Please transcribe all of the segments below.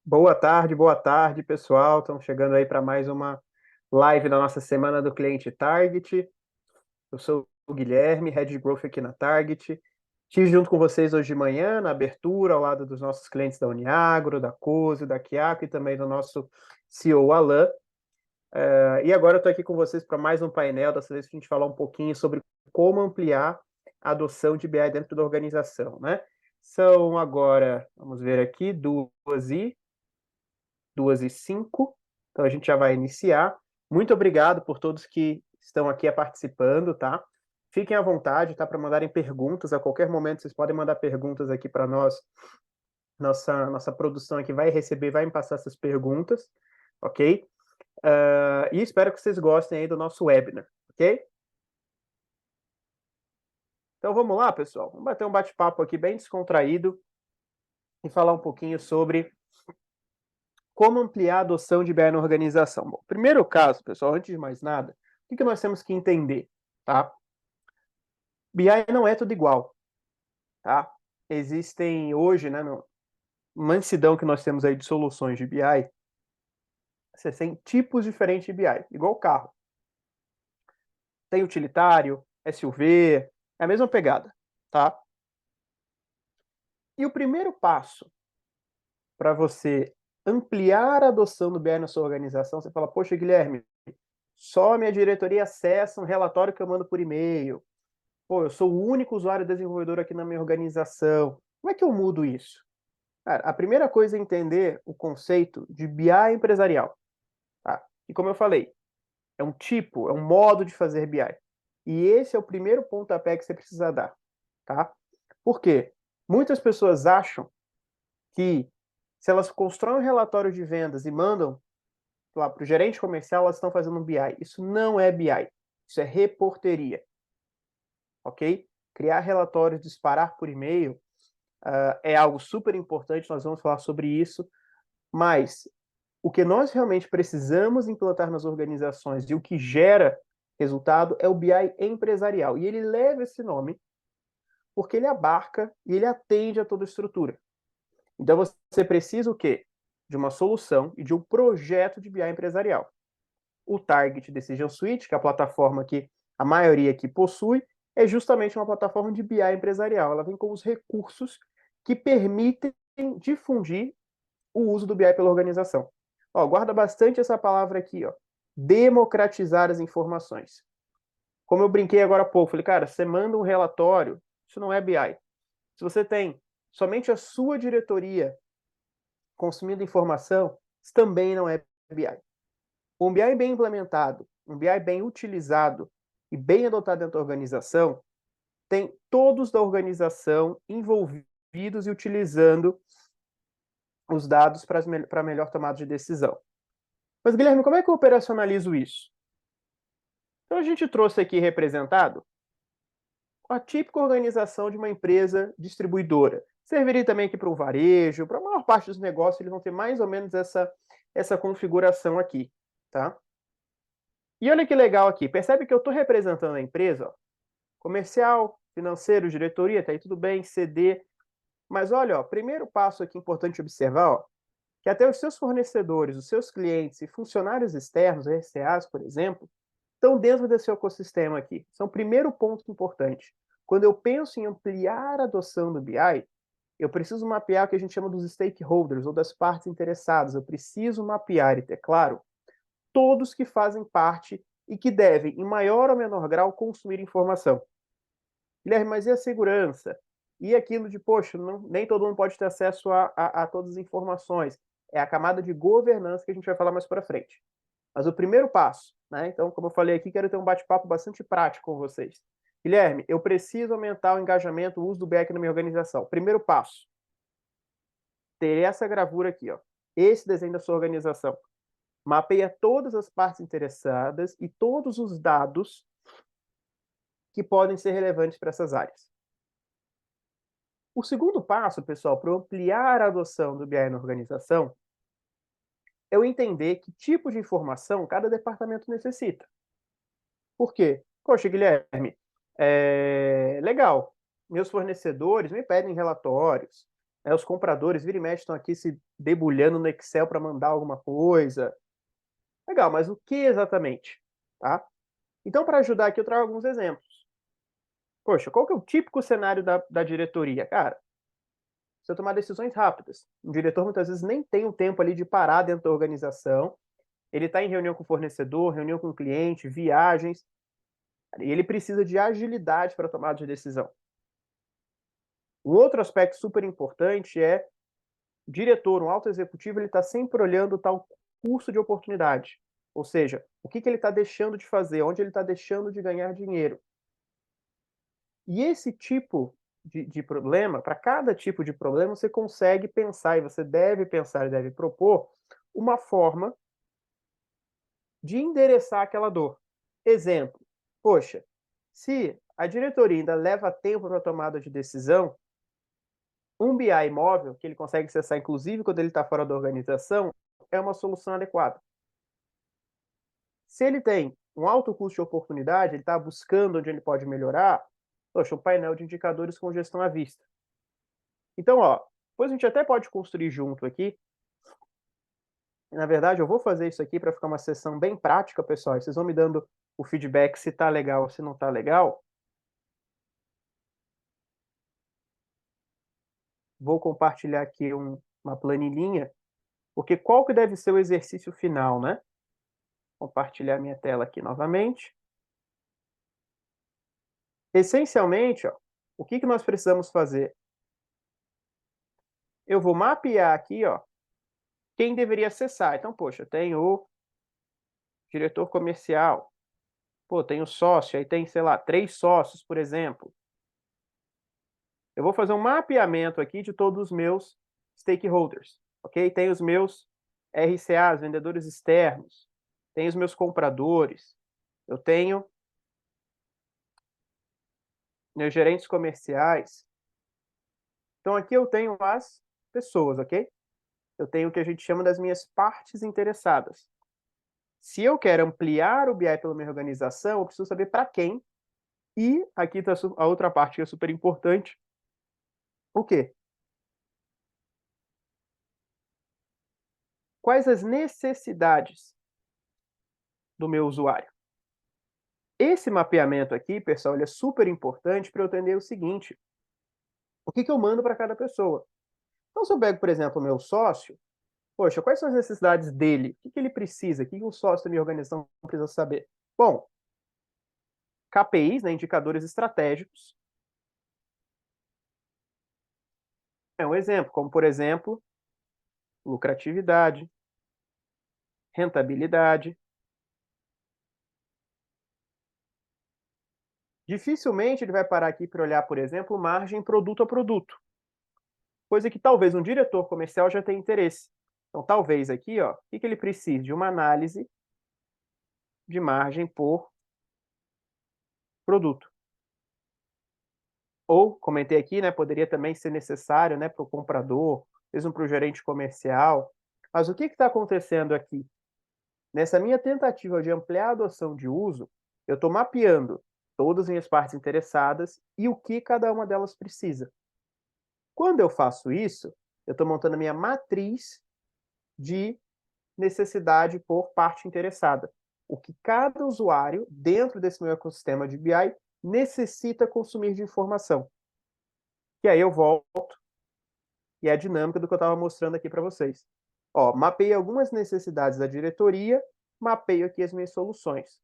Boa tarde, pessoal. Estamos chegando aí para mais uma live da nossa Semana do Cliente Target. Eu sou o Guilherme, Head de Growth aqui na Target. Estive junto com vocês hoje de manhã, na abertura, ao lado dos nossos clientes da Uniagro, da Coso, da Kiaco e também do nosso CEO, Alan. E agora eu estou aqui com vocês para mais um painel, dessa vez para a gente falar um pouquinho sobre como ampliar a adoção de BI dentro da organização, né? São agora, vamos ver aqui, 2h05, então a gente já vai iniciar. Muito obrigado por todos que estão aqui participando, tá? Fiquem à vontade, tá? Para mandarem perguntas, a qualquer momento vocês podem mandar perguntas aqui para nós. Nossa produção aqui vai receber, vai me passar essas perguntas, ok? E espero que vocês gostem aí do nosso webinar, ok? Então vamos lá, pessoal. Vamos bater um bate-papo aqui bem descontraído e falar um pouquinho sobre como ampliar a adoção de BI na organização. Bom, primeiro caso, pessoal, antes de mais nada, o que nós temos que entender, tá? BI não é tudo igual, tá? Existem hoje, né, no mansidão que nós temos aí de soluções de BI, você tem tipos diferentes de BI, igual carro. Tem utilitário, SUV, é a mesma pegada, tá? E o primeiro passo para você ampliar a adoção do BI na sua organização, você fala, poxa, Guilherme, só a minha diretoria acessa um relatório que eu mando por e-mail. Pô, eu sou o único usuário desenvolvedor aqui na minha organização. Como é que eu mudo isso? Cara, a primeira coisa é entender o conceito de BI empresarial. Tá? E como eu falei, é um tipo, é um modo de fazer BI. E esse é o primeiro pontapé que você precisa dar. Tá? Por quê? Muitas pessoas acham que se elas constroem um relatório de vendas e mandam lá para o gerente comercial, elas estão fazendo um BI. Isso não é BI. Isso é reporteria. Ok? Criar relatórios, disparar por e-mail, é algo super importante, nós vamos falar sobre isso, mas o que nós realmente precisamos implantar nas organizações e o que gera resultado é o BI empresarial. E ele leva esse nome porque ele abarca e ele atende a toda a estrutura. Então você precisa o quê? De uma solução e de um projeto de BI empresarial. O Target Decision Suite, que é a plataforma que a maioria aqui possui, é justamente uma plataforma de BI empresarial. Ela vem com os recursos que permitem difundir o uso do BI pela organização. Ó, guarda bastante essa palavra aqui, ó, democratizar as informações. Como eu brinquei agora há pouco, falei, cara, você manda um relatório, isso não é BI. Se você tem somente a sua diretoria consumindo informação, isso também não é BI. Um BI bem implementado, um BI bem utilizado e bem adotado dentro da organização, tem todos da organização envolvidos e utilizando os dados para melhor tomada de decisão. Mas, Guilherme, como é que eu operacionalizo isso? Então, a gente trouxe aqui representado a típica organização de uma empresa distribuidora. Serviria também aqui para o varejo, para a maior parte dos negócios, eles vão ter mais ou menos essa configuração aqui, tá? E olha que legal aqui, percebe que eu estou representando a empresa, ó, comercial, financeiro, diretoria, tá aí tudo bem, CD, mas olha, ó, primeiro passo aqui importante observar, ó, que até os seus fornecedores, os seus clientes e funcionários externos, RCAs, por exemplo, estão dentro desse ecossistema aqui. Isso é o primeiro ponto importante. Quando eu penso em ampliar a adoção do BI, eu preciso mapear o que a gente chama dos stakeholders, ou das partes interessadas. Eu preciso mapear e ter claro todos que fazem parte e que devem, em maior ou menor grau, consumir informação. Guilherme, mas e a segurança? E aquilo de, poxa, nem todo mundo pode ter acesso a todas as informações. É a camada de governança que a gente vai falar mais para frente. Mas o primeiro passo, né? Então, como eu falei aqui, quero ter um bate-papo bastante prático com vocês. Guilherme, eu preciso aumentar o engajamento, o uso do BI na minha organização. Primeiro passo, ter essa gravura aqui, ó. Esse desenho da sua organização. Mapeia todas as partes interessadas e todos os dados que podem ser relevantes para essas áreas. O segundo passo, pessoal, para ampliar a adoção do BI na organização, é eu entender que tipo de informação cada departamento necessita. Por quê? Poxa, Guilherme, legal, meus fornecedores me pedem relatórios, Os compradores, vira e mexe, estão aqui se debulhando no Excel para mandar alguma coisa. Legal, mas o que exatamente? Tá? Então, para ajudar aqui, eu trago alguns exemplos. Poxa, qual que é o típico cenário da diretoria? Cara, você tomar decisões rápidas. O diretor muitas vezes nem tem o tempo ali de parar dentro da organização. Ele está em reunião com o fornecedor, reunião com o cliente, viagens, e ele precisa de agilidade para tomar de decisão. Um outro aspecto super importante é o diretor, um alto executivo, ele está sempre olhando o tal custo de oportunidade. Ou seja, o que ele está deixando de fazer, onde ele está deixando de ganhar dinheiro. E esse tipo de problema, para cada tipo de problema, você consegue pensar, e você deve pensar e deve propor uma forma de endereçar aquela dor. Exemplo, poxa, se a diretoria ainda leva tempo para a tomada de decisão, um BI móvel, que ele consegue acessar inclusive quando ele está fora da organização, é uma solução adequada. Se ele tem um alto custo de oportunidade, ele está buscando onde ele pode melhorar, poxa, um painel de indicadores com gestão à vista. Então, depois a gente até pode construir junto aqui. Na verdade, eu vou fazer isso aqui para ficar uma sessão bem prática, pessoal. Vocês vão me dando o feedback se está legal ou se não está legal. Vou compartilhar aqui uma planilhinha, porque qual que deve ser o exercício final, né? Compartilhar minha tela aqui novamente. Essencialmente, o que nós precisamos fazer? Eu vou mapear aqui, quem deveria acessar. Então, poxa, tem o diretor comercial, pô, tem o sócio, aí tem, sei lá, 3 sócios, por exemplo. Eu vou fazer um mapeamento aqui de todos os meus stakeholders, ok? Tem os meus RCAs, vendedores externos, tem os meus compradores, eu tenho meus gerentes comerciais. Então aqui eu tenho as pessoas, ok? Eu tenho o que a gente chama das minhas partes interessadas. Se eu quero ampliar o BI pela minha organização, eu preciso saber para quem. E aqui está a outra parte que é super importante. O quê? Quais as necessidades do meu usuário? Esse mapeamento aqui, pessoal, ele é super importante para eu entender o seguinte: o que eu mando para cada pessoa? Então, se eu pego, por exemplo, o meu sócio, poxa, quais são as necessidades dele? O que ele precisa? O que o sócio da minha organização precisa saber? Bom, KPIs, né, indicadores estratégicos, é um exemplo, como, por exemplo, lucratividade, rentabilidade. Dificilmente ele vai parar aqui para olhar, por exemplo, margem produto a produto, coisa que talvez um diretor comercial já tenha interesse. Então, talvez aqui, o que ele precise? De uma análise de margem por produto. Ou, comentei aqui, né, poderia também ser necessário, né, para o comprador, mesmo para o gerente comercial. Mas o que está acontecendo aqui? Nessa minha tentativa de ampliar a adoção de uso, eu estou mapeando todas as minhas partes interessadas e o que cada uma delas precisa. Quando eu faço isso, eu estou montando a minha matriz de necessidade por parte interessada. O que cada usuário, dentro desse meu ecossistema de BI, necessita consumir de informação. E aí eu volto, e é a dinâmica do que eu estava mostrando aqui para vocês. Mapeei algumas necessidades da diretoria, mapeio aqui as minhas soluções.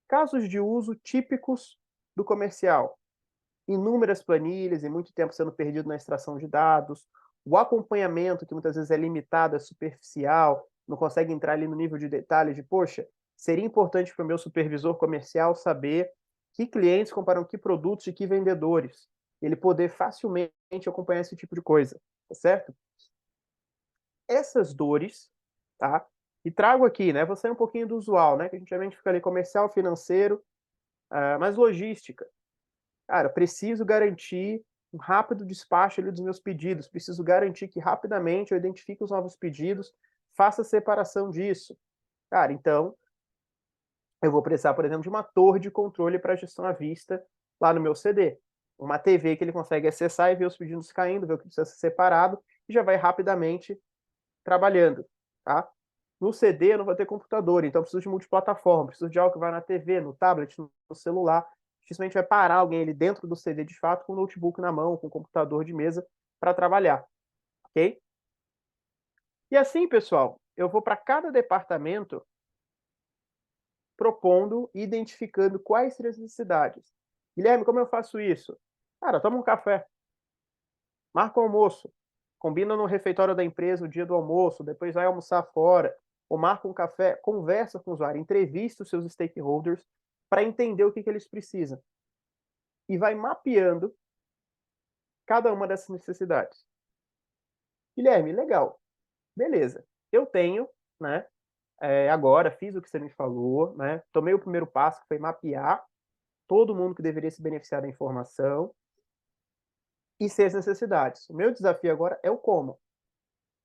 Casos de uso típicos do comercial. Inúmeras planilhas e muito tempo sendo perdido na extração de dados, o acompanhamento, que muitas vezes é limitado, é superficial, não consegue entrar ali no nível de detalhe de, poxa, seria importante para o meu supervisor comercial saber que clientes comparam que produtos e que vendedores. Ele poder facilmente acompanhar esse tipo de coisa, tá certo? Essas dores, tá? E trago aqui, né? Vou sair um pouquinho do usual, né? Que a gente geralmente fica ali comercial, financeiro, mas logística. Cara, preciso garantir um rápido despacho ali dos meus pedidos, preciso garantir que rapidamente eu identifique os novos pedidos, faça a separação disso. Cara, então, eu vou precisar, por exemplo, de uma torre de controle para gestão à vista lá no meu CD. uma TV que ele consegue acessar e ver os pedidos caindo, ver o que precisa ser separado, e já vai rapidamente trabalhando, tá? No CD eu não vou ter computador, então eu preciso de multiplataforma, preciso de algo que vai na TV, no tablet, no celular. Dificilmente vai parar alguém ali dentro do CD de fato com o notebook na mão, com o computador de mesa para trabalhar, ok? E assim, pessoal, eu vou para cada departamento propondo e identificando quais seriam as necessidades. Guilherme, como eu faço isso? Cara, toma um café, marca o almoço, combina no refeitório da empresa o dia do almoço, depois vai almoçar fora, ou marca um café, conversa com o usuário, entrevista os seus stakeholders para entender o que eles precisam. E vai mapeando cada uma dessas necessidades. Guilherme, legal, beleza. Eu tenho, né, agora fiz o que você me falou, né, tomei o primeiro passo, que foi mapear todo mundo que deveria se beneficiar da informação e ser as necessidades. O meu desafio agora é o como.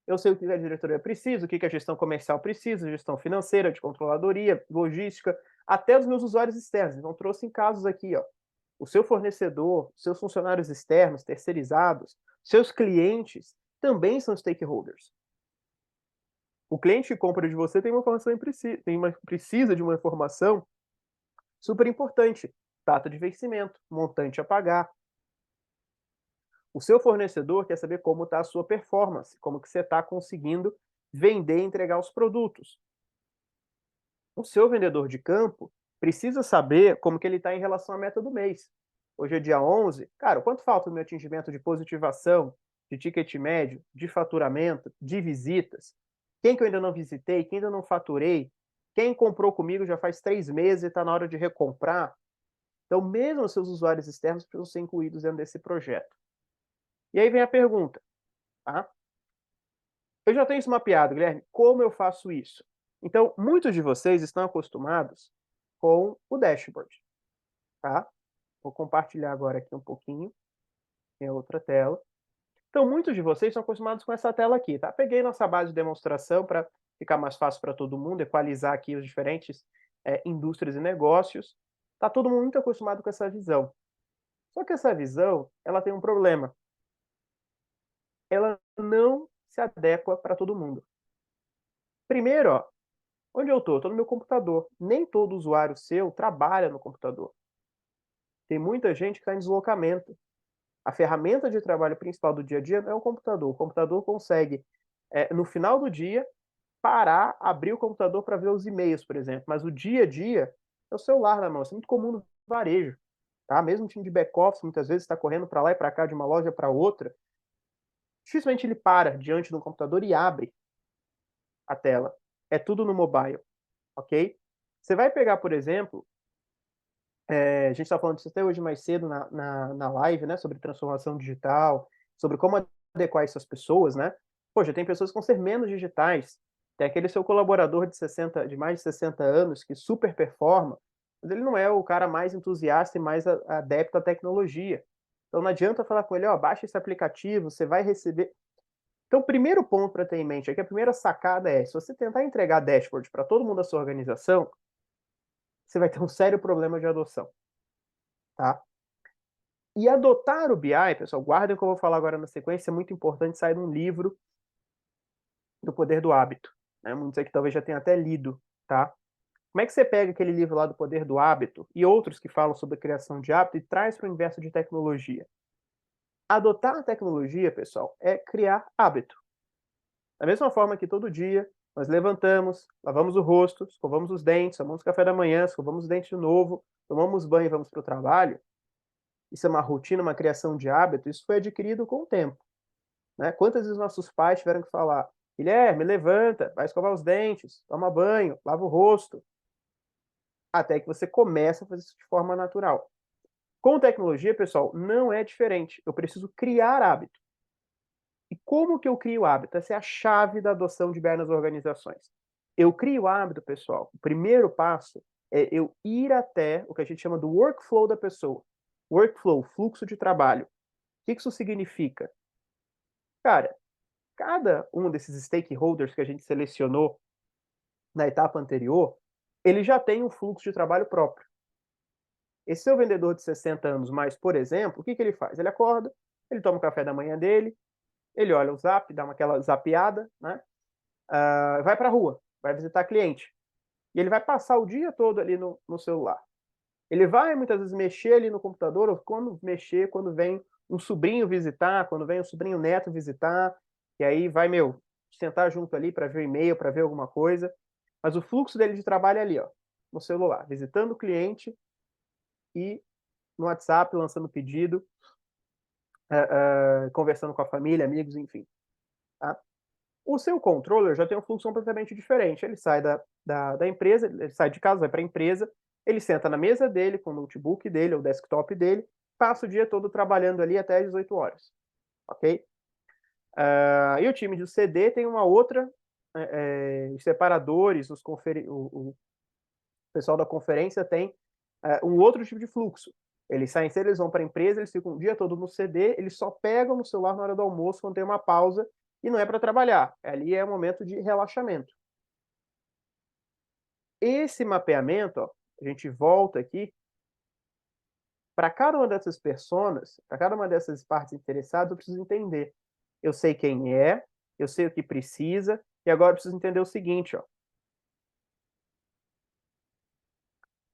Eu sei o que a diretoria precisa, o que a gestão comercial precisa, gestão financeira, de controladoria, logística, até dos meus usuários externos. Então, trouxe em casos aqui, ó, o seu fornecedor, seus funcionários externos, terceirizados, seus clientes também são stakeholders. O cliente que compra de você tem uma informação precisa de uma informação super importante, data de vencimento, montante a pagar. O seu fornecedor quer saber como está a sua performance, como que você está conseguindo vender e entregar os produtos. O seu vendedor de campo precisa saber como que ele está em relação à meta do mês. Hoje é dia 11, cara, quanto falta no meu atingimento de positivação, de ticket médio, de faturamento, de visitas? Quem que eu ainda não visitei, quem ainda não faturei? Quem comprou comigo já faz 3 meses e está na hora de recomprar? Então, mesmo os seus usuários externos precisam ser incluídos dentro desse projeto. E aí vem a pergunta, tá? Eu já tenho isso mapeado, Guilherme, como eu faço isso? Então, muitos de vocês estão acostumados com o dashboard, tá? Vou compartilhar agora aqui um pouquinho, em outra tela. Então, muitos de vocês estão acostumados com essa tela aqui, tá? Peguei nossa base de demonstração para ficar mais fácil para todo mundo, equalizar aqui os diferentes indústrias e negócios. Tá todo mundo muito acostumado com essa visão. Só que essa visão, ela tem um problema. Ela não se adequa para todo mundo. Primeiro, ó, onde eu estou? Estou no meu computador. Nem todo usuário seu trabalha no computador. Tem muita gente que está em deslocamento. A ferramenta de trabalho principal do dia a dia é o computador. O computador consegue, no final do dia, parar, abrir o computador para ver os e-mails, por exemplo. Mas o dia a dia é o celular na mão. Isso é muito comum no varejo. Tá? Mesmo o time de back-office, muitas vezes, está correndo para lá e para cá, de uma loja para outra. Dificilmente ele para diante do computador e abre a tela. É tudo no mobile, ok? Você vai pegar, por exemplo, a gente está falando disso até hoje mais cedo na live, né, sobre transformação digital, sobre como adequar isso às pessoas, né? Poxa, tem pessoas que vão ser menos digitais. Tem aquele seu colaborador de mais de 60 anos que super performa, mas ele não é o cara mais entusiasta e mais adepto à tecnologia. Então não adianta falar com ele, ó, baixa esse aplicativo, você vai receber. Então, o primeiro ponto para ter em mente aqui, a primeira sacada é, se você tentar entregar dashboard para todo mundo da sua organização, você vai ter um sério problema de adoção, tá? E adotar o BI, pessoal, guardem o que eu vou falar agora na sequência, é muito importante, sai de um livro do Poder do Hábito, né? Muitos aqui talvez já tenham até lido, tá? Como é que você pega aquele livro lá do Poder do Hábito e outros que falam sobre a criação de hábito e traz para o universo de tecnologia? Adotar a tecnologia, pessoal, é criar hábito. Da mesma forma que todo dia nós levantamos, lavamos o rosto, escovamos os dentes, tomamos café da manhã, escovamos os dentes de novo, tomamos banho e vamos para o trabalho, isso é uma rotina, uma criação de hábito, isso foi adquirido com o tempo. Né? Quantas vezes nossos pais tiveram que falar, Guilherme, levanta, vai escovar os dentes, toma banho, lava o rosto, até que você começa a fazer isso de forma natural. Com tecnologia, pessoal, não é diferente. Eu preciso criar hábito. E como que eu crio hábito? Essa é a chave da adoção de BI nas organizações. Eu crio hábito, pessoal. O primeiro passo é eu ir até o que a gente chama do workflow da pessoa. Workflow, fluxo de trabalho. O que isso significa? Cara, cada um desses stakeholders que a gente selecionou na etapa anterior, ele já tem um fluxo de trabalho próprio. Esse seu vendedor de 60 anos mais, por exemplo, o que ele faz? Ele acorda, ele toma o café da manhã dele, ele olha o Zap, dá aquela zapeada, né, vai para a rua, vai visitar cliente. E ele vai passar o dia todo ali no celular. Ele vai muitas vezes mexer ali no computador, ou quando vem um sobrinho visitar, quando vem um sobrinho neto visitar, e aí vai, sentar junto ali para ver o e-mail, para ver alguma coisa. Mas o fluxo dele de trabalho é ali, ó, no celular, visitando o cliente e no WhatsApp lançando pedido, conversando com a família, amigos, enfim. Tá? O seu controller já tem um fluxo completamente diferente. Ele sai da empresa, ele sai de casa, vai para a empresa, ele senta na mesa dele, com o notebook dele, ou desktop dele, passa o dia todo trabalhando ali até às 18 horas, ok? E o time do CD tem uma outra, os separadores, o pessoal da conferência tem um outro tipo de fluxo. Eles saem, se eles vão para a empresa, eles ficam o dia todo no CD, eles só pegam no celular na hora do almoço, quando tem uma pausa, e não é para trabalhar, ali é um momento de relaxamento. Esse mapeamento, ó, a gente volta aqui, para cada uma dessas personas, para cada uma dessas partes interessadas, eu preciso entender. Eu sei quem é, eu sei o que precisa, e agora eu preciso entender o seguinte, ó.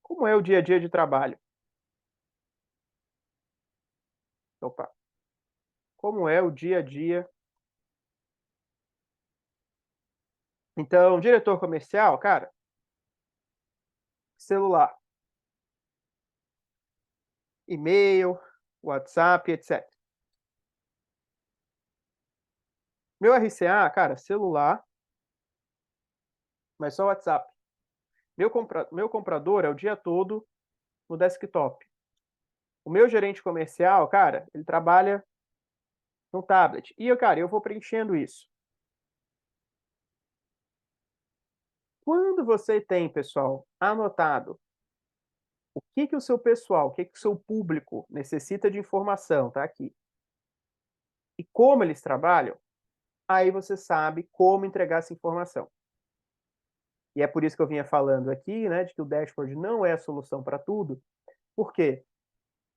Como é o dia a dia de trabalho? Opa. Como é o dia a dia? Então, diretor comercial, cara, celular, e-mail, WhatsApp, etc. Meu RCA, cara, celular, mas só WhatsApp. Meu comprador é o dia todo no desktop. O meu gerente comercial, cara, ele trabalha no tablet. E cara, eu vou preenchendo isso. Quando você tem, pessoal, anotado o que o seu pessoal, o que o seu público necessita de informação, tá aqui, e como eles trabalham, aí você sabe como entregar essa informação. E é por isso que eu vinha falando aqui, né, de que o dashboard não é a solução para tudo. Por quê?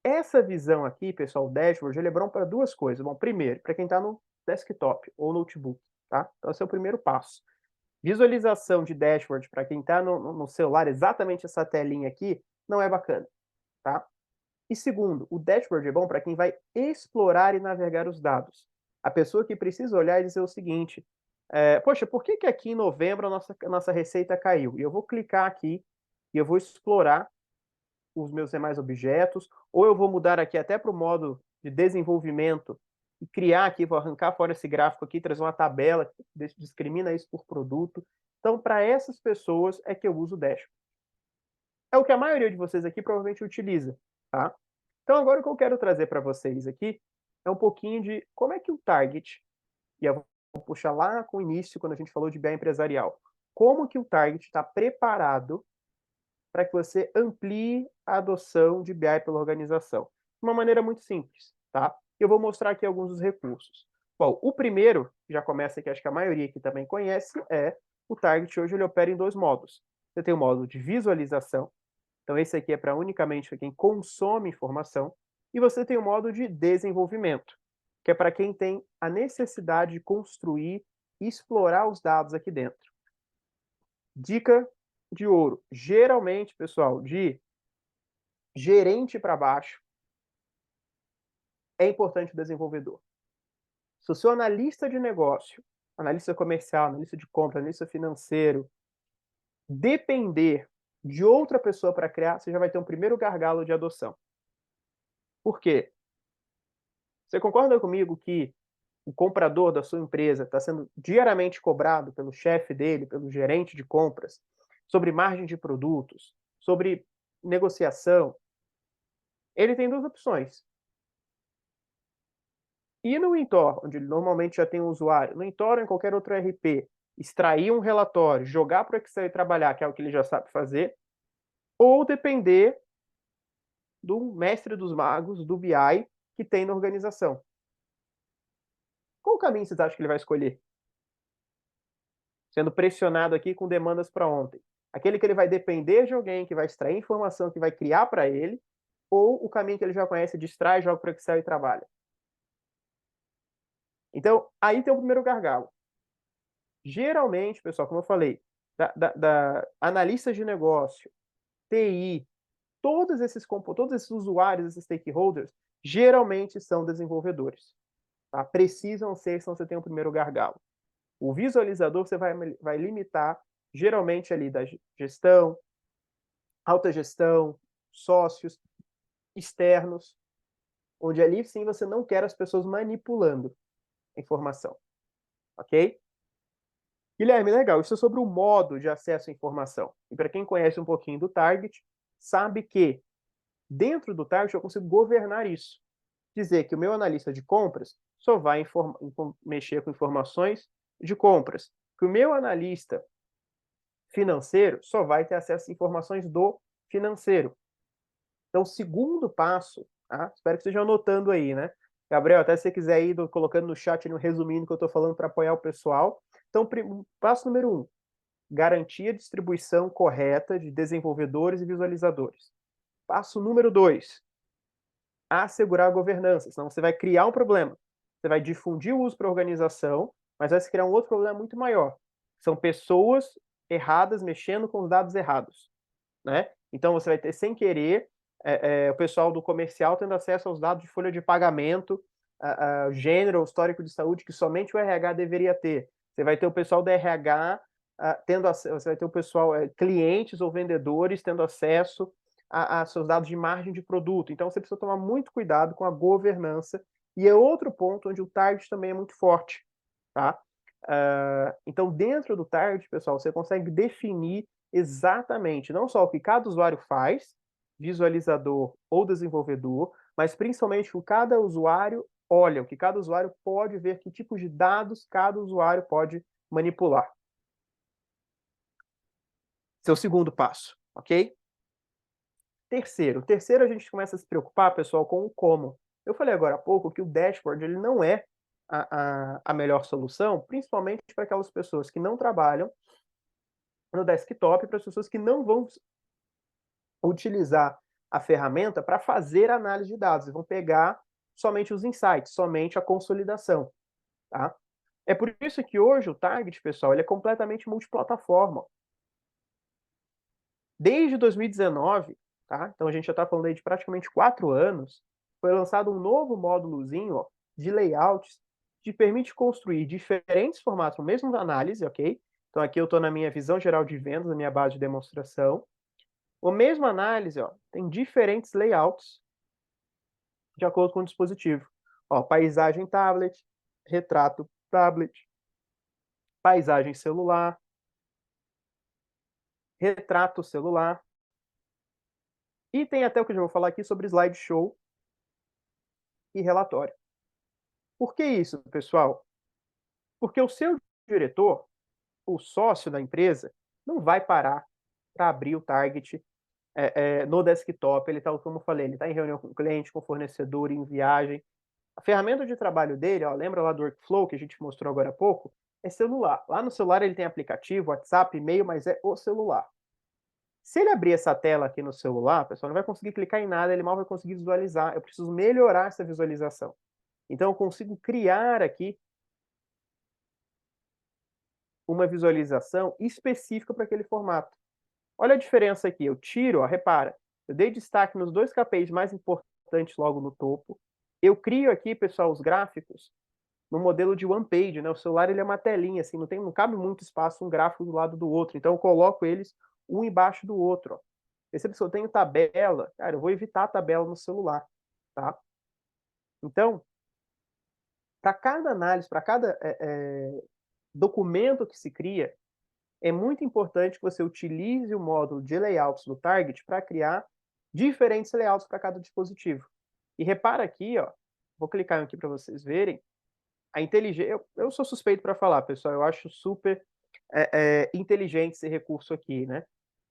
Essa visão aqui, pessoal, o dashboard, ele é bom para duas coisas. Bom, primeiro, para quem está no desktop ou notebook, tá? Então esse é o primeiro passo. Visualização de dashboard para quem está no celular, exatamente essa telinha aqui, não é bacana, tá? E segundo, o dashboard é bom para quem vai explorar e navegar os dados. A pessoa que precisa olhar e dizer o seguinte, poxa, por que aqui em novembro a nossa receita caiu? E eu vou clicar aqui e eu vou explorar os meus demais objetos, ou eu vou mudar aqui até para o modo de desenvolvimento e criar aqui, vou arrancar fora esse gráfico aqui, trazer uma tabela que discrimina isso por produto. Então, para essas pessoas é que eu uso o dashboard. É o que a maioria de vocês aqui provavelmente utiliza, tá? Então, agora o que eu quero trazer para vocês aqui é um pouquinho de como é que o target, e eu vou puxar lá com o início, quando a gente falou de BI empresarial, como que o target está preparado para que você amplie a adoção de BI pela organização. De uma maneira muito simples, tá? Eu vou mostrar aqui alguns dos recursos. Bom, o primeiro, já começa aqui, acho que a maioria aqui também conhece, é o Target hoje ele opera em dois modos. Você tem o modo de visualização, então esse aqui é para unicamente para quem consome informação, e você tem o modo de desenvolvimento, que é para quem tem a necessidade de construir e explorar os dados aqui dentro. Dica de ouro. Geralmente, pessoal, de gerente para baixo, é importante o desenvolvedor. Se o seu analista de negócio, analista comercial, analista de compra, analista financeiro, depender de outra pessoa para criar, você já vai ter um primeiro gargalo de adoção. Por quê? Você concorda comigo que o comprador da sua empresa está sendo diariamente cobrado pelo chefe dele, pelo gerente de compras, sobre margem de produtos, sobre negociação? Ele tem duas opções. Ir no Intor, onde normalmente já tem um usuário, no Intor ou em qualquer outro ERP, extrair um relatório, jogar para o Excel e trabalhar, que é o que ele já sabe fazer, ou depender do mestre dos magos, do BI, que tem na organização. Qual caminho vocês acham que ele vai escolher? Sendo pressionado aqui com demandas para ontem. Aquele que ele vai depender de alguém que vai extrair informação, que vai criar para ele, ou o caminho que ele já conhece, distrai, joga para o Excel e trabalha? Então, aí tem o primeiro gargalo. Geralmente, pessoal, como eu falei, da analistas de negócio, TI, todos esses usuários, esses stakeholders, geralmente são desenvolvedores. Tá? Precisam ser, senão você tem o primeiro gargalo. O visualizador você vai limitar, geralmente, ali da gestão, alta gestão, sócios, externos, onde ali sim você não quer as pessoas manipulando a informação. Ok? Guilherme, legal. Isso é sobre o modo de acesso à informação. E para quem conhece um pouquinho do Target, sabe que dentro do Target eu consigo governar isso. Dizer que o meu analista de compras só vai mexer com informações de compras. Que o meu analista financeiro só vai ter acesso a informações do financeiro. Então, o segundo passo, tá? Espero que estejam anotando aí, né? Gabriel, até se você quiser ir colocando no chat, no resumindo o que eu estou falando para apoiar o pessoal. Então, passo número 1, garantir a distribuição correta de desenvolvedores e visualizadores. Passo número 2, assegurar a governança, senão você vai criar um problema. Você vai difundir o uso para a organização, mas vai se criar um outro problema muito maior. São pessoas erradas mexendo com os dados errados, né? Então você vai ter, sem querer, o pessoal do comercial tendo acesso aos dados de folha de pagamento, gênero ou histórico de saúde que somente o RH deveria ter. Você vai ter o pessoal do RH você vai ter o pessoal, clientes ou vendedores tendo acesso a seus dados de margem de produto. Então você precisa tomar muito cuidado com a governança, e é outro ponto onde o target também é muito forte, tá? Então, dentro do target, pessoal, você consegue definir exatamente não só o que cada usuário faz, visualizador ou desenvolvedor, mas principalmente o que cada usuário olha, o que cada usuário pode ver, que tipos de dados cada usuário pode manipular. Seu segundo passo, ok? Terceiro a gente começa a se preocupar, pessoal, com o como. Eu falei agora há pouco que o dashboard ele não é a melhor solução, principalmente para aquelas pessoas que não trabalham no desktop, para as pessoas que não vão utilizar a ferramenta para fazer análise de dados, vão pegar somente os insights, somente a consolidação. Tá? É por isso que hoje o Target, pessoal, ele é completamente multiplataforma. Desde 2019, tá? Então a gente já está falando aí de praticamente 4 anos, foi lançado um novo módulozinho, ó, de layouts que permite construir diferentes formatos, mesmo análise, ok? Então aqui eu estou na minha visão geral de vendas, na minha base de demonstração. O mesmo análise, ó, tem diferentes layouts de acordo com o dispositivo. Ó, paisagem tablet, retrato tablet, paisagem celular, retrato celular. E tem até o que eu já vou falar aqui sobre slideshow e relatório. Por que isso, pessoal? Porque o seu diretor, o sócio da empresa, não vai parar para abrir o target no desktop. Ele está, como eu falei, ele está em reunião com o cliente, com o fornecedor, em viagem. A ferramenta de trabalho dele, ó, lembra lá do workflow que a gente mostrou agora há pouco? É celular. Lá no celular ele tem aplicativo, WhatsApp, e-mail, mas é o celular. Se ele abrir essa tela aqui no celular, pessoal, não vai conseguir clicar em nada, ele mal vai conseguir visualizar. Eu preciso melhorar essa visualização. Então eu consigo criar aqui uma visualização específica para aquele formato. Olha a diferença aqui, eu tiro, ó, repara, eu dei destaque nos 2 KPIs mais importantes logo no topo. Eu crio aqui, pessoal, os gráficos no modelo de one page, né? O celular ele é uma telinha, assim, não cabe muito espaço um gráfico do lado do outro. Então eu coloco eles um embaixo do outro. Ó. Percebe, se eu tenho tabela, cara, eu vou evitar a tabela no celular, tá? Então, para cada análise, para cada documento que se cria, é muito importante que você utilize o módulo de layouts do Target para criar diferentes layouts para cada dispositivo. E repara aqui, ó, vou clicar aqui para vocês verem, a inteligência. Eu sou suspeito para falar, pessoal, eu acho super inteligente esse recurso aqui, né?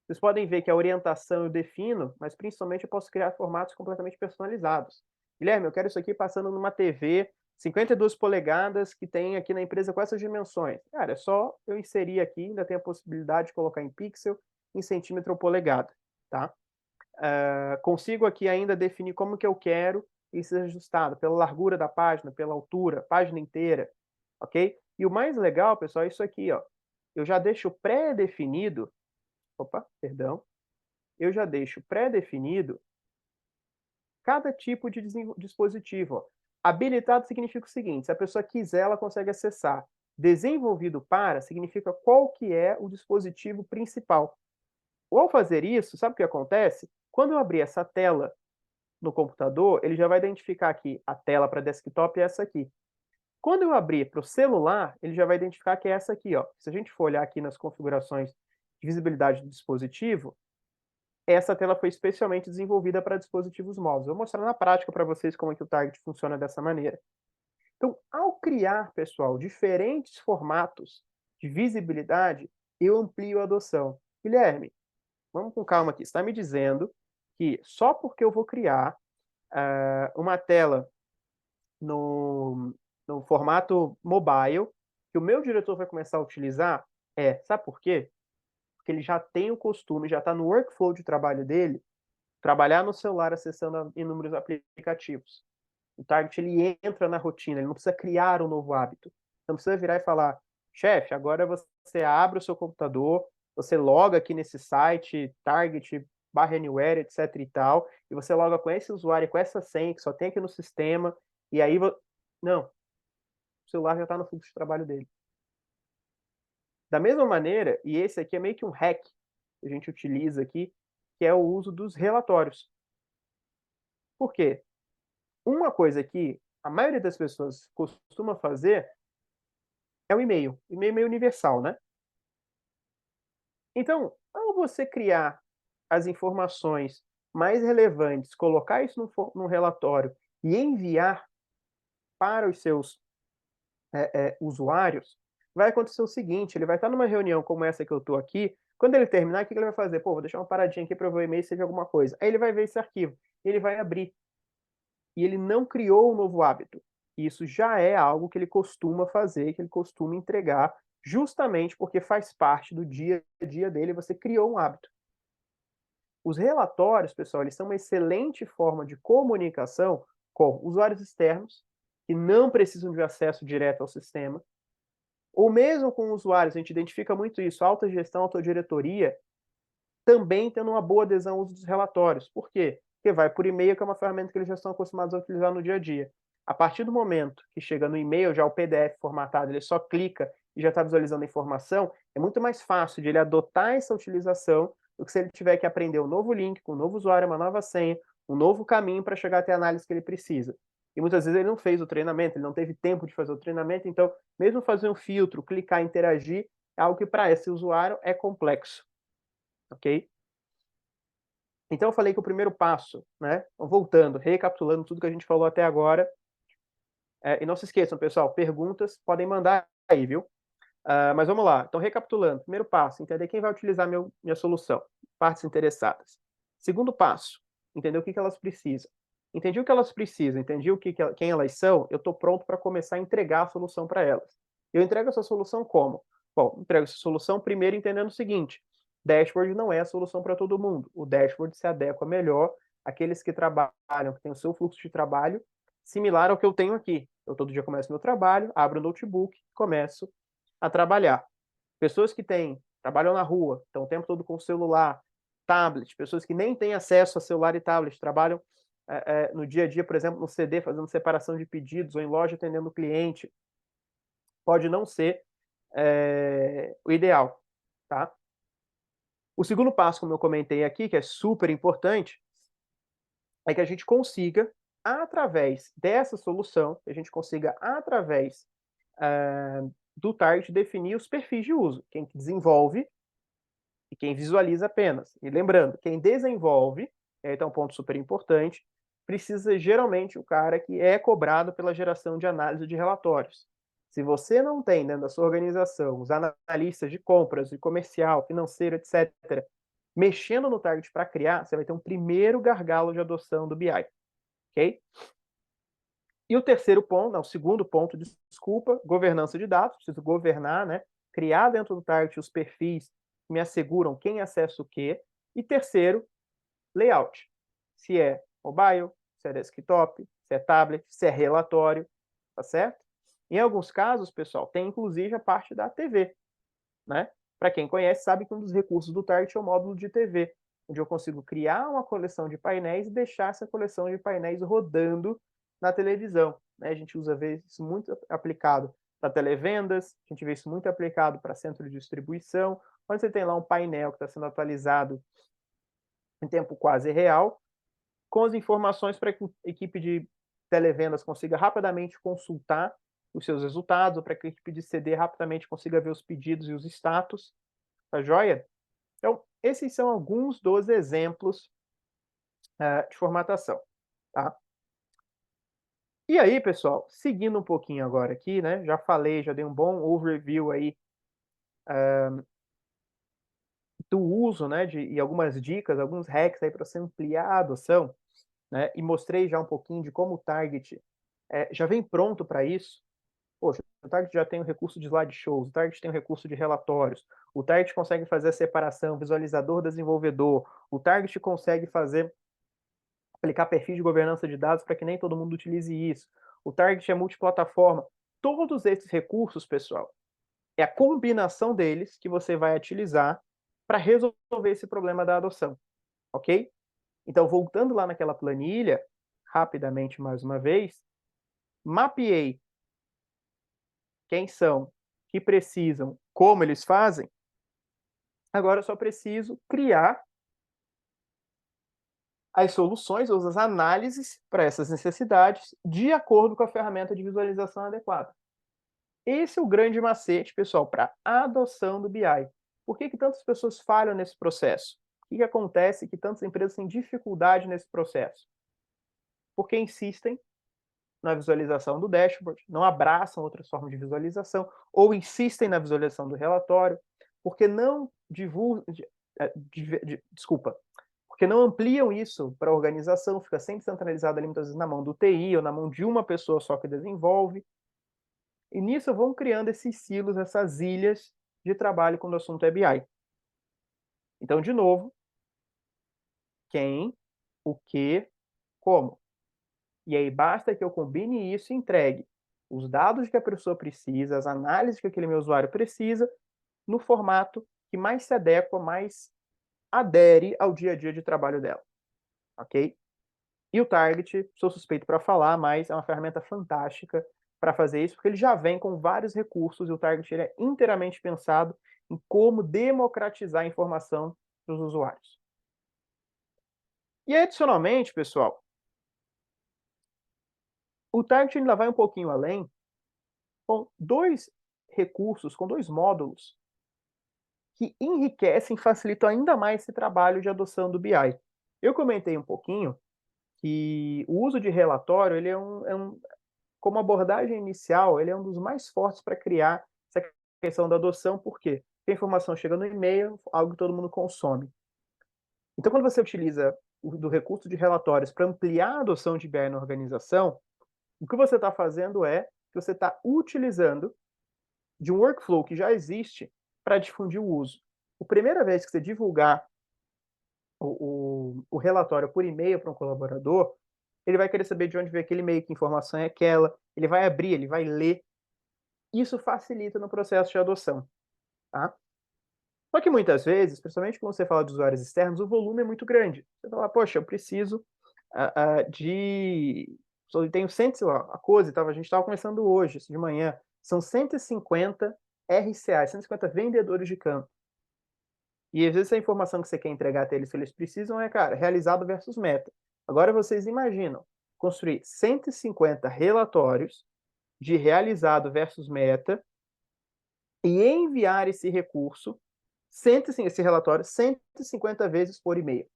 Vocês podem ver que a orientação eu defino, mas principalmente eu posso criar formatos completamente personalizados. Guilherme, eu quero isso aqui passando numa TV 52 polegadas que tem aqui na empresa com essas dimensões. Cara, é só eu inserir aqui, ainda tem a possibilidade de colocar em pixel, em centímetro ou polegada, tá? Consigo aqui ainda definir como que eu quero isso ser ajustado, pela largura da página, pela altura, página inteira, ok? E o mais legal, pessoal, é isso aqui, ó. Eu já deixo pré-definido, opa, perdão, eu já deixo pré-definido cada tipo de dispositivo. Ó. Habilitado significa o seguinte, se a pessoa quiser, ela consegue acessar. Desenvolvido para significa qual que é o dispositivo principal. Ou ao fazer isso, sabe o que acontece? Quando eu abrir essa tela no computador, ele já vai identificar aqui a tela para desktop é essa aqui. Quando eu abrir para o celular, ele já vai identificar que é essa aqui. Ó. Se a gente for olhar aqui nas configurações de visibilidade do dispositivo, essa tela foi especialmente desenvolvida para dispositivos móveis. Vou mostrar na prática para vocês como é que o Target funciona dessa maneira. Então, ao criar, pessoal, diferentes formatos de visibilidade, eu amplio a adoção. Guilherme, vamos com calma aqui. Você está me dizendo que só porque eu vou criar uma tela no formato mobile, que o meu diretor vai começar a utilizar, sabe por quê? Porque ele já tem o costume, já está no workflow de trabalho dele, trabalhar no celular acessando inúmeros aplicativos. O Target ele entra na rotina, ele não precisa criar um novo hábito. Não precisa virar e falar, chefe, agora você abre o seu computador, você loga aqui nesse site, Target, /anywhere, etc e tal, e você loga com esse usuário, com essa senha, que só tem aqui no sistema, e aí... Não, o celular já está no fluxo de trabalho dele. Da mesma maneira, e esse aqui é meio que um hack que a gente utiliza aqui, que é o uso dos relatórios. Por quê? Uma coisa que a maioria das pessoas costuma fazer é o e-mail. O e-mail é meio universal, né? Então, ao você criar as informações mais relevantes, colocar isso num relatório e enviar para os seus usuários, vai acontecer o seguinte, ele vai estar numa reunião como essa que eu estou aqui, quando ele terminar, o que ele vai fazer? Pô, vou deixar uma paradinha aqui para eu ver o e-mail se teve alguma coisa. Aí ele vai ver esse arquivo, ele vai abrir. E ele não criou um novo hábito. Isso já é algo que ele costuma fazer, que ele costuma entregar, justamente porque faz parte do dia a dia dele, você criou um hábito. Os relatórios, pessoal, eles são uma excelente forma de comunicação com usuários externos, que não precisam de acesso direto ao sistema, ou mesmo com usuários, a gente identifica muito isso, alta gestão, autodiretoria, também tendo uma boa adesão ao uso dos relatórios. Por quê? Porque vai por e-mail, que é uma ferramenta que eles já estão acostumados a utilizar no dia a dia. A partir do momento que chega no e-mail, já o PDF formatado, ele só clica e já está visualizando a informação, é muito mais fácil de ele adotar essa utilização do que se ele tiver que aprender um novo link, com um novo usuário, uma nova senha, um novo caminho para chegar até a análise que ele precisa. E muitas vezes ele não fez o treinamento, ele não teve tempo de fazer o treinamento, então, mesmo fazer um filtro, clicar, interagir, é algo que para esse usuário é complexo. Ok? Então eu falei que o primeiro passo, né? Então, voltando, recapitulando tudo que a gente falou até agora, e não se esqueçam, pessoal, perguntas podem mandar aí, viu? Mas vamos lá. Então, recapitulando, primeiro passo, entender quem vai utilizar minha solução, partes interessadas. Segundo passo, entender o que elas precisam. Entendi o que elas precisam, entendi quem elas são, eu estou pronto para começar a entregar a solução para elas. Eu entrego essa solução como? Bom, entrego essa solução primeiro entendendo o seguinte, dashboard não é a solução para todo mundo. O dashboard se adequa melhor àqueles que trabalham, que têm o seu fluxo de trabalho similar ao que eu tenho aqui. Eu todo dia começo meu trabalho, abro o notebook, começo a trabalhar. Pessoas que trabalham na rua, estão o tempo todo com o celular, tablet, pessoas que nem têm acesso a celular e tablet, trabalham no dia a dia, por exemplo, no CD, fazendo separação de pedidos, ou em loja atendendo o cliente, pode não ser o ideal, tá? O segundo passo, como eu comentei aqui, que é super importante, é que a gente consiga, através dessa solução, que a gente consiga, através do target, definir os perfis de uso. Quem desenvolve e quem visualiza apenas. E lembrando, quem desenvolve, então um ponto super importante, precisa geralmente o cara que é cobrado pela geração de análise de relatórios. Se você não tem dentro da sua organização os analistas de compras, de comercial, financeiro, etc., mexendo no target para criar, você vai ter um primeiro gargalo de adoção do BI. Ok? E o terceiro ponto, não, o segundo ponto, desculpa, governança de dados, preciso governar, né? Criar dentro do target os perfis que me asseguram quem acessa o quê. E terceiro, layout. Se é mobile, se é desktop, se é tablet, se é relatório, tá certo? Em alguns casos, pessoal, tem inclusive a parte da TV, né? Para quem conhece, sabe que um dos recursos do Target é o módulo de TV, onde eu consigo criar uma coleção de painéis e deixar essa coleção de painéis rodando na televisão, né? A gente vê isso muito aplicado para televendas, a gente vê isso muito aplicado para centro de distribuição, onde você tem lá um painel que está sendo atualizado em tempo quase real, com as informações para que a equipe de televendas consiga rapidamente consultar os seus resultados, ou para que a equipe de CD rapidamente consiga ver os pedidos e os status, tá joia? Então, esses são alguns dos exemplos de formatação, tá? E aí, pessoal, seguindo um pouquinho agora aqui, né? Já falei, já dei um bom overview aí do uso, né? E algumas dicas, alguns hacks aí para você ampliar a adoção, né? E mostrei já um pouquinho de como o Target já vem pronto para isso. Poxa, o Target já tem o recurso de slideshows, o Target tem o recurso de relatórios, o Target consegue fazer a separação, visualizador desenvolvedor, o Target consegue aplicar perfil de governança de dados para que nem todo mundo utilize isso. O Target é multiplataforma. Todos esses recursos, pessoal, é a combinação deles que você vai utilizar para resolver esse problema da adoção, ok? Então, voltando lá naquela planilha, rapidamente mais uma vez, mapeei quem são, que precisam, como eles fazem. Agora eu só preciso criar as soluções ou as análises para essas necessidades de acordo com a ferramenta de visualização adequada. Esse é o grande macete, pessoal, para a adoção do BI. Por que tantas pessoas falham nesse processo? O que acontece que tantas empresas têm dificuldade nesse processo? Porque insistem na visualização do dashboard, não abraçam outras formas de visualização, ou insistem na visualização do relatório, porque não divulgam, desculpa, porque não ampliam isso para a organização, fica sempre centralizado ali muitas vezes na mão do TI ou na mão de uma pessoa só que desenvolve. E nisso vão criando esses silos, essas ilhas de trabalho quando o assunto é BI. Então, de novo, quem, o que, como. E aí basta que eu combine isso e entregue os dados que a pessoa precisa, as análises que aquele meu usuário precisa, no formato que mais se adequa, mais adere ao dia a dia de trabalho dela, ok? E o Target, sou suspeito para falar, mas é uma ferramenta fantástica para fazer isso, porque ele já vem com vários recursos e o Target ele é inteiramente pensado em como democratizar a informação para os usuários. E adicionalmente, pessoal, o Target ainda vai um pouquinho além, com dois recursos, com dois módulos, que enriquecem e facilitam ainda mais esse trabalho de adoção do BI. Eu comentei um pouquinho que o uso de relatório, ele como abordagem inicial, ele é um dos mais fortes para criar essa questão da adoção, por quê? Porque a informação chega no e-mail, algo que todo mundo consome. Então, quando você utiliza do recurso de relatórios para ampliar a adoção de BI na organização, o que você está fazendo é que você está utilizando de um workflow que já existe para difundir o uso. A primeira vez que você divulgar o relatório por e-mail para um colaborador, ele vai querer saber de onde veio aquele e-mail, que informação é aquela, ele vai abrir, ele vai ler. Isso facilita no processo de adoção, tá? Só que muitas vezes, principalmente quando você fala de usuários externos, o volume é muito grande. Você fala, poxa, eu preciso de... Eu tenho 100, a COSE, a gente estava começando hoje, de manhã, são 150 RCAs, 150 vendedores de campo. E às vezes a informação que você quer entregar até eles que eles precisam é, cara, realizado versus meta. Agora vocês imaginam construir 150 relatórios de realizado versus meta e enviar esse recurso, esse relatório, 150 vezes por e-mail.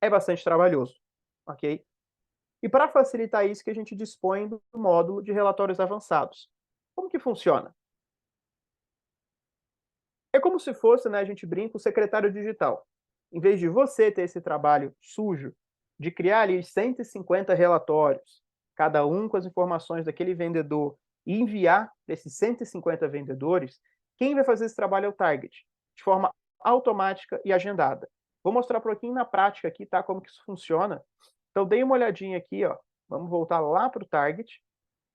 É bastante trabalhoso, ok? E para facilitar isso que a gente dispõe do módulo de relatórios avançados. Como que funciona? É como se fosse, né, a gente brinca, o secretário digital. Em vez de você ter esse trabalho sujo de criar ali 150 relatórios, cada um com as informações daquele vendedor, e enviar para esses 150 vendedores, quem vai fazer esse trabalho é o Target, de forma automática e agendada. Vou mostrar um pouquinho na prática aqui, tá, como que isso funciona. Então dei uma olhadinha aqui, ó, vamos voltar lá para o target,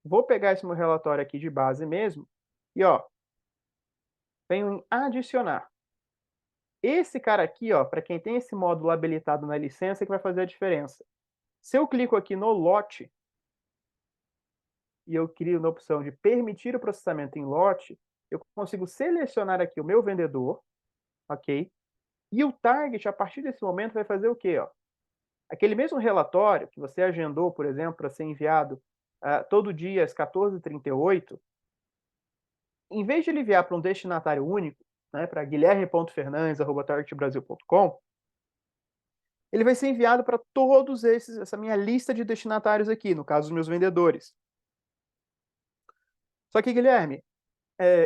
vou pegar esse meu relatório aqui de base mesmo, e ó, venho em adicionar. Esse cara aqui, ó, para quem tem esse módulo habilitado na licença, que vai fazer a diferença. Se eu clico aqui no lote, e eu crio na opção de permitir o processamento em lote, eu consigo selecionar aqui o meu vendedor, ok? E o target, a partir desse momento, vai fazer o quê? Ó? Aquele mesmo relatório que você agendou, por exemplo, para ser enviado todo dia às 14h38, em vez de ele enviar para um destinatário único, né, para guilherme.fernandes@targetbrasil.com, ele vai ser enviado para todos essa minha lista de destinatários aqui, no caso, os meus vendedores. Só que, Guilherme,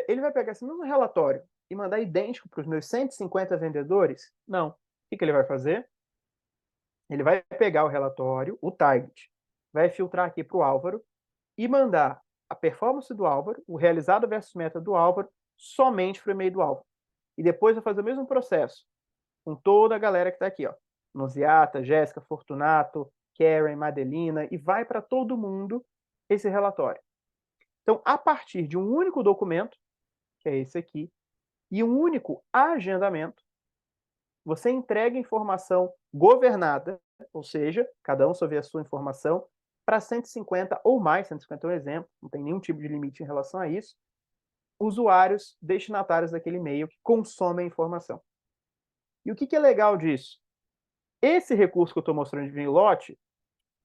ele vai pegar esse mesmo relatório e mandar idêntico para os meus 150 vendedores? Não. O que ele vai fazer? Ele vai pegar o relatório, o target, vai filtrar aqui para o Álvaro e mandar a performance do Álvaro, o realizado versus meta do Álvaro, somente para o e-mail do Álvaro. E depois vai fazer o mesmo processo com toda a galera que está aqui, ó. Nosiata, Jéssica, Fortunato, Karen, Madelina, e vai para todo mundo esse relatório. Então, a partir de um único documento, que é esse aqui, e um único agendamento, você entrega informação governada, ou seja, cada um só vê a sua informação, para 150 ou mais, 150 é um exemplo, não tem nenhum tipo de limite em relação a isso, usuários destinatários daquele e-mail que consomem a informação. E o que é legal disso? Esse recurso que eu estou mostrando de lote,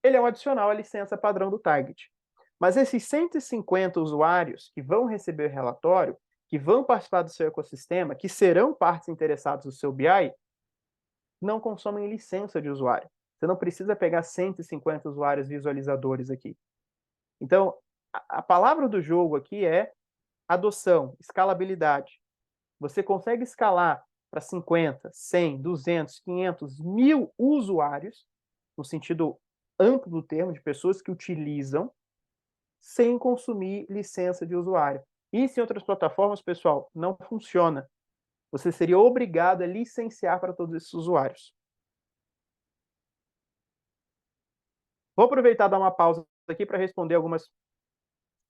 ele é um adicional à licença padrão do target. Mas esses 150 usuários que vão receber o relatório, que vão participar do seu ecossistema, que serão partes interessadas do seu BI, não consomem licença de usuário. Você não precisa pegar 150 usuários visualizadores aqui. Então, a palavra do jogo aqui é adoção, escalabilidade. Você consegue escalar para 50, 100, 200, 500, 1000 usuários, no sentido amplo do termo, de pessoas que utilizam, sem consumir licença de usuário. Isso em outras plataformas, pessoal, não funciona. Você seria obrigado a licenciar para todos esses usuários. Vou aproveitar e dar uma pausa aqui para responder algumas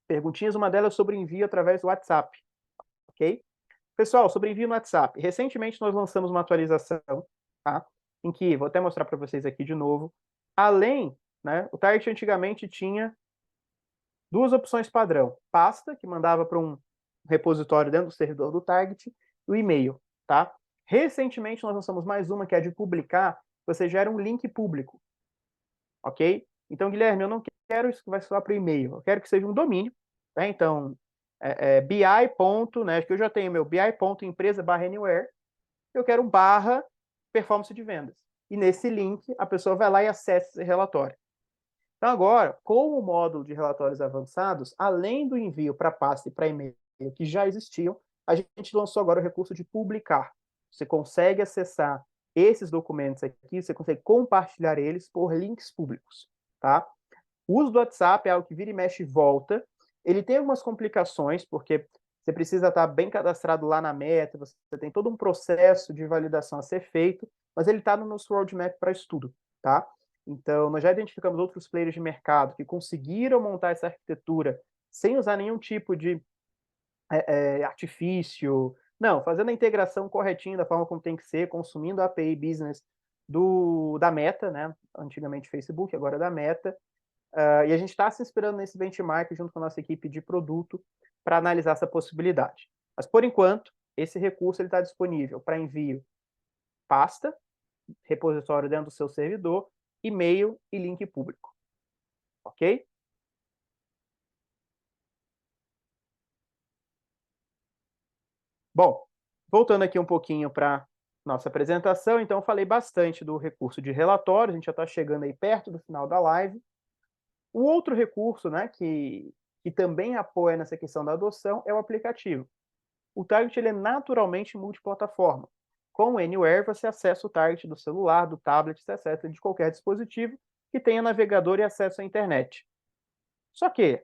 perguntinhas, uma delas sobre envio através do WhatsApp, ok? Pessoal, sobre envio no WhatsApp, recentemente nós lançamos uma atualização, tá? Em que, vou até mostrar para vocês aqui de novo, além, né, o Target antigamente tinha duas opções padrão, pasta, que mandava para um repositório dentro do servidor do Target, e o e-mail, tá? Recentemente nós lançamos mais uma, que é de publicar, você gera um link público, ok? Então, Guilherme, eu não quero isso que vai soar para o e-mail, eu quero que seja um domínio, né? Então, BI. Né, que eu já tenho meu BI.empresa/anywhere, eu quero um barra performance de vendas. E nesse link, a pessoa vai lá e acessa esse relatório. Então, agora, com o módulo de relatórios avançados, além do envio para pasta e para e-mail que já existiam, a gente lançou agora o recurso de publicar. Você consegue acessar esses documentos aqui, você consegue compartilhar eles por links públicos, tá? O uso do WhatsApp é algo que vira e mexe e volta. Ele tem algumas complicações, porque você precisa estar bem cadastrado lá na Meta, você tem todo um processo de validação a ser feito, mas ele está no nosso roadmap para estudo, tá? Então, nós já identificamos outros players de mercado que conseguiram montar essa arquitetura sem usar nenhum tipo de artifício, não, fazendo a integração corretinha da forma como tem que ser, consumindo a API Business da Meta, né? Antigamente Facebook, agora da Meta, e a gente está se inspirando nesse benchmark junto com a nossa equipe de produto para analisar essa possibilidade. Mas, por enquanto, esse recurso está disponível para envio pasta, repositório dentro do seu servidor, e-mail e link público. Ok? Bom, voltando aqui um pouquinho para nossa apresentação, então eu falei bastante do recurso de relatório, a gente já está chegando aí perto do final da live. O outro recurso, né, que também apoia nessa questão da adoção é o aplicativo. O Target ele é naturalmente multiplataforma. Com o Anywhere, você acessa o Target do celular, do tablet, etc., de qualquer dispositivo que tenha navegador e acesso à internet. Só que,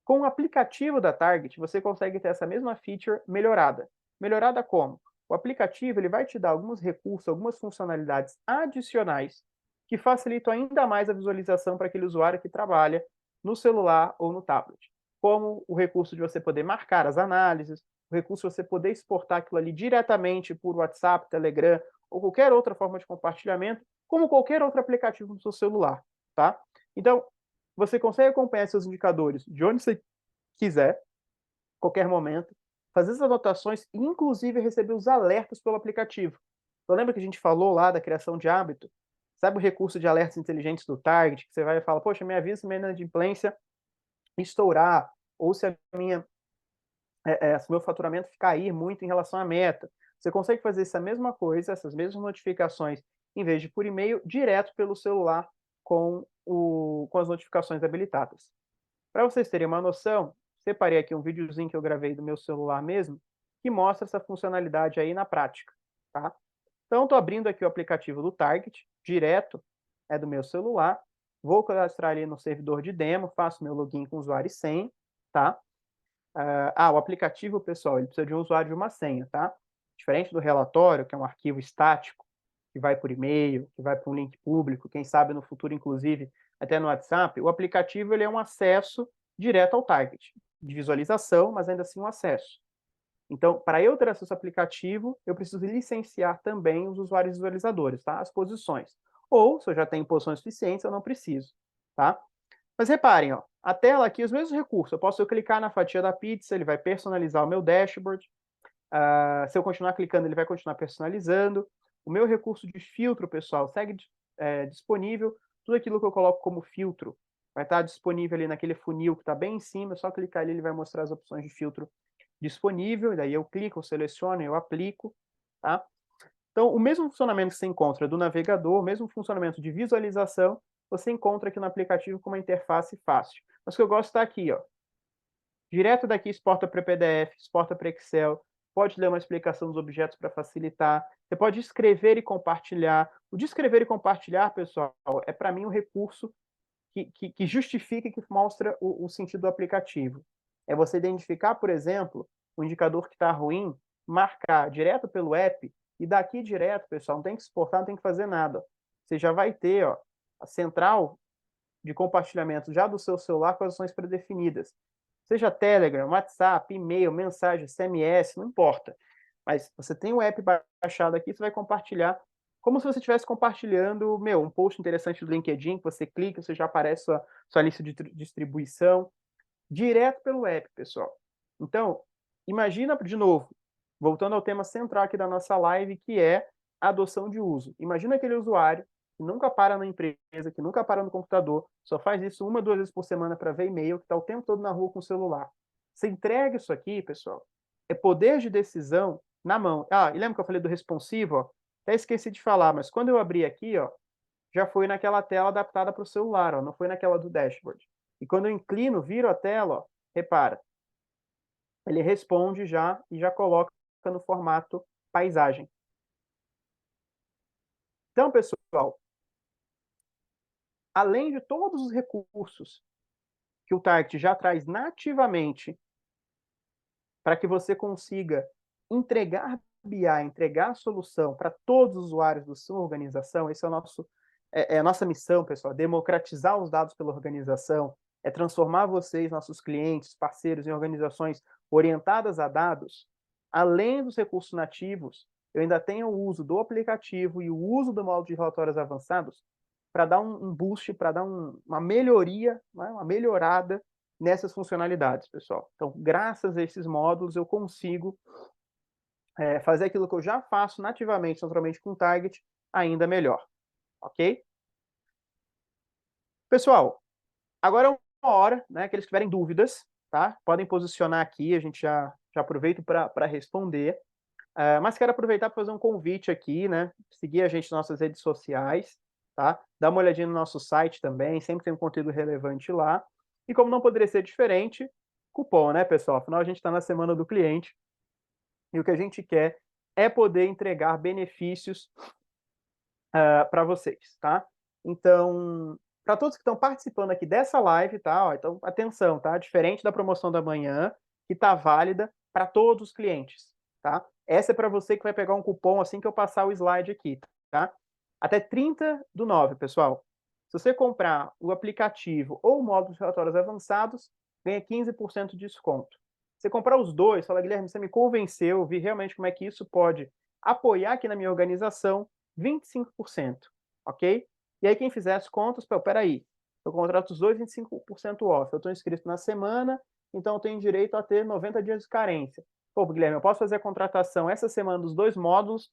com o aplicativo da Target, você consegue ter essa mesma feature melhorada. Melhorada como? O aplicativo ele vai te dar alguns recursos, algumas funcionalidades adicionais que facilitam ainda mais a visualização para aquele usuário que trabalha no celular ou no tablet. Como o recurso de você poder marcar as análises, o recurso de você poder exportar aquilo ali diretamente por WhatsApp, Telegram ou qualquer outra forma de compartilhamento, como qualquer outro aplicativo no seu celular, tá? Então, você consegue acompanhar seus indicadores de onde você quiser, qualquer momento, fazer as anotações e, inclusive, receber os alertas pelo aplicativo. Então, lembra que a gente falou lá da criação de hábito? Sabe o recurso de alertas inteligentes do Target, que você vai e fala, poxa, me avisa se minha inadimplência estourar, ou se a minha, se o meu faturamento cair muito em relação à meta. Você consegue fazer essa mesma coisa, essas mesmas notificações, em vez de por e-mail, direto pelo celular com as notificações habilitadas. Para vocês terem uma noção, separei aqui um videozinho que eu gravei do meu celular mesmo, que mostra essa funcionalidade aí na prática, tá? Então, estou abrindo aqui o aplicativo do Target, direto, é do meu celular, vou cadastrar ali no servidor de demo, faço meu login com usuário e senha, tá? O aplicativo, pessoal, ele precisa de um usuário e uma senha, tá? Diferente do relatório, que é um arquivo estático, que vai por e-mail, que vai para um link público, quem sabe no futuro, inclusive, até no WhatsApp, o aplicativo ele é um acesso direto ao target, de visualização, mas ainda assim um acesso. Então, para eu ter acesso ao aplicativo, eu preciso licenciar também os usuários visualizadores, tá? As posições. Ou, se eu já tenho posições suficientes, eu não preciso, tá? Mas reparem, ó, a tela aqui, os mesmos recursos. Eu posso clicar na fatia da pizza, ele vai personalizar o meu dashboard. Se eu continuar clicando, ele vai continuar personalizando. O meu recurso de filtro, pessoal, segue disponível. Tudo aquilo que eu coloco como filtro vai estar disponível ali naquele funil que está bem em cima. É só clicar ali, ele vai mostrar as opções de filtro disponível. Daí eu clico, eu seleciono, eu aplico, tá? Então, o mesmo funcionamento que você encontra do navegador, o mesmo funcionamento de visualização, você encontra aqui no aplicativo com uma interface fácil. Mas o que eu gosto está aqui, ó. Direto daqui exporta para PDF, exporta para Excel, pode ler uma explicação dos objetos para facilitar, você pode escrever e compartilhar. O de escrever e compartilhar, pessoal, é para mim um recurso que justifica e que mostra o sentido do aplicativo. É você identificar, por exemplo, o indicador que está ruim, marcar direto pelo app, e daqui direto, pessoal, não tem que exportar, não tem que fazer nada. Você já vai ter a central de compartilhamento já do seu celular com as ações predefinidas. Seja Telegram, WhatsApp, e-mail, mensagem, SMS, não importa. Mas você tem o app baixado aqui, você vai compartilhar como se você estivesse compartilhando, um post interessante do LinkedIn, que você clica, você já aparece sua lista de distribuição, direto pelo app, pessoal. Então, imagina, de novo, voltando ao tema central aqui da nossa live, que é a adoção de uso. Imagina aquele usuário que nunca para na empresa, que nunca para no computador, só faz isso 1, 2 vezes por semana para ver e-mail, que está o tempo todo na rua com o celular. Você entrega isso aqui, pessoal, é poder de decisão na mão. E lembra que eu falei do responsivo? Ó? Até esqueci de falar, mas quando eu abri aqui, ó, já foi naquela tela adaptada para o celular, ó, não foi naquela do dashboard. E quando eu inclino, viro a tela, ó, repara, ele responde já e já coloca no formato paisagem. Então, pessoal, além de todos os recursos que o Target já traz nativamente para que você consiga entregar BI, entregar a solução para todos os usuários da sua organização, esse é a nossa missão, pessoal, democratizar os dados pela organização, é transformar vocês, nossos clientes, parceiros, em organizações orientadas a dados. Além dos recursos nativos, eu ainda tenho o uso do aplicativo e o uso do módulo de relatórios avançados para dar um boost, para dar uma melhoria, né, uma melhorada nessas funcionalidades, pessoal. Então, graças a esses módulos, eu consigo fazer aquilo que eu já faço nativamente, naturalmente, com o Target, ainda melhor. Ok? Pessoal, agora é uma hora, né? Que eles tiverem dúvidas, tá? Podem posicionar aqui, a gente já aproveita para responder. Mas quero aproveitar para fazer um convite aqui, né? Seguir a gente nas nossas redes sociais, tá? Dá uma olhadinha no nosso site também, sempre tem um conteúdo relevante lá. E como não poderia ser diferente, cupom, né, pessoal? Afinal, a gente está na semana do cliente e o que a gente quer é poder entregar benefícios para vocês, tá? Então, para todos que estão participando aqui dessa live, tá? Ó, então, atenção, tá? Diferente da promoção da manhã, que está válida para todos os clientes. tá? Essa é para você que vai pegar um cupom assim que eu passar o slide aqui, tá? Até 30/9, pessoal. Se você comprar o aplicativo ou o módulo de relatórios avançados, ganha 15% de desconto. Se você comprar os dois, fala, Guilherme, você me convenceu, vi realmente como é que isso pode apoiar aqui na minha organização, 25%, ok? E aí quem fizer as contas, peraí, eu contrato os dois, 25% off, eu estou inscrito na semana, então eu tenho direito a ter 90 dias de carência. Pô, Guilherme, eu posso fazer a contratação essa semana dos dois módulos,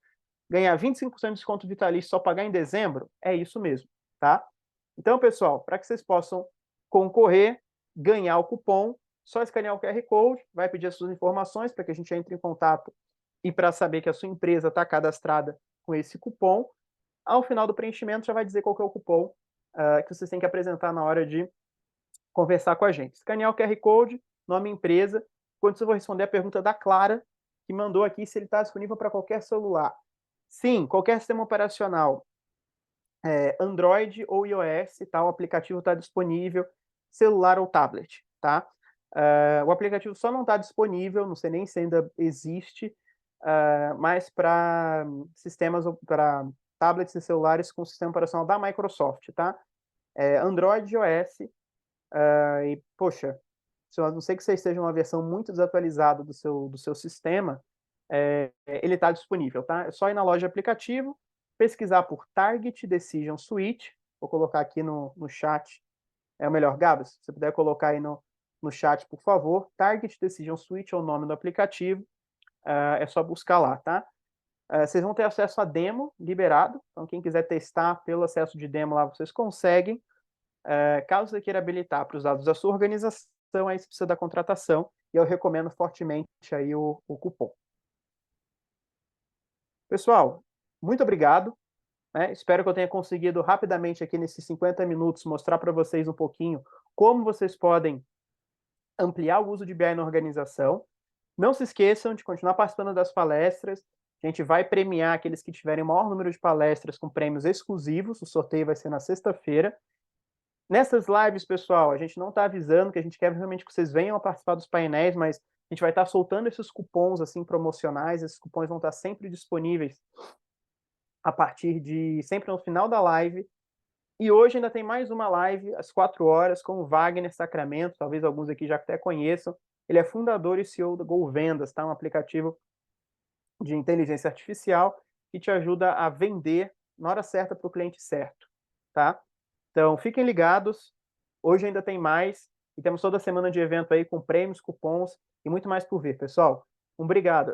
ganhar 25% de desconto vitalício, só pagar em dezembro? É isso mesmo, tá? Então, pessoal, para que vocês possam concorrer, ganhar o cupom, só escanear o QR Code, vai pedir as suas informações para que a gente entre em contato e para saber que a sua empresa está cadastrada com esse cupom. Ao final do preenchimento já vai dizer qual que é o cupom que vocês têm que apresentar na hora de conversar com a gente. Escanear o QR Code, nome e empresa. Quando eu vou responder a pergunta da Clara, que mandou aqui se ele está disponível para qualquer celular. Sim, qualquer sistema operacional, Android ou iOS, tá? O aplicativo está disponível, celular ou tablet, tá? O aplicativo só não está disponível, não sei nem se ainda existe, mas para sistemas, para tablets e celulares com sistema operacional da Microsoft, tá? Android e iOS, e, poxa, a não ser que você esteja uma versão muito desatualizada do seu sistema, ele está disponível, tá? É só ir na loja de aplicativo, pesquisar por Target Decision Suite, vou colocar aqui no chat, é o melhor, Gabs, se você puder colocar aí no chat, por favor, Target Decision Suite é o nome do aplicativo, é só buscar lá, tá? Vocês vão ter acesso a demo liberado, então quem quiser testar pelo acesso de demo lá, vocês conseguem. Caso você queira habilitar para os dados da sua organização, aí você precisa da contratação, e eu recomendo fortemente aí o cupom. Pessoal, muito obrigado. Né? Espero que eu tenha conseguido rapidamente aqui nesses 50 minutos mostrar para vocês um pouquinho como vocês podem ampliar o uso de BI na organização. Não se esqueçam de continuar participando das palestras. A gente vai premiar aqueles que tiverem o maior número de palestras com prêmios exclusivos. O sorteio vai ser na sexta-feira. Nessas lives, pessoal, a gente não está avisando que a gente quer realmente que vocês venham a participar dos painéis, mas a gente vai estar soltando esses cupons assim promocionais. Esses cupons vão estar sempre disponíveis a partir de sempre no final da live. E hoje ainda tem mais uma live às 4 horas com o Wagner Sacramento, talvez alguns aqui já até conheçam. Ele é fundador e CEO da Go Vendas, tá? Um aplicativo de inteligência artificial que te ajuda a vender na hora certa para o cliente certo, tá? Então, fiquem ligados. Hoje ainda tem mais e temos toda semana de evento aí com prêmios, cupons e muito mais por vir, pessoal. Obrigado.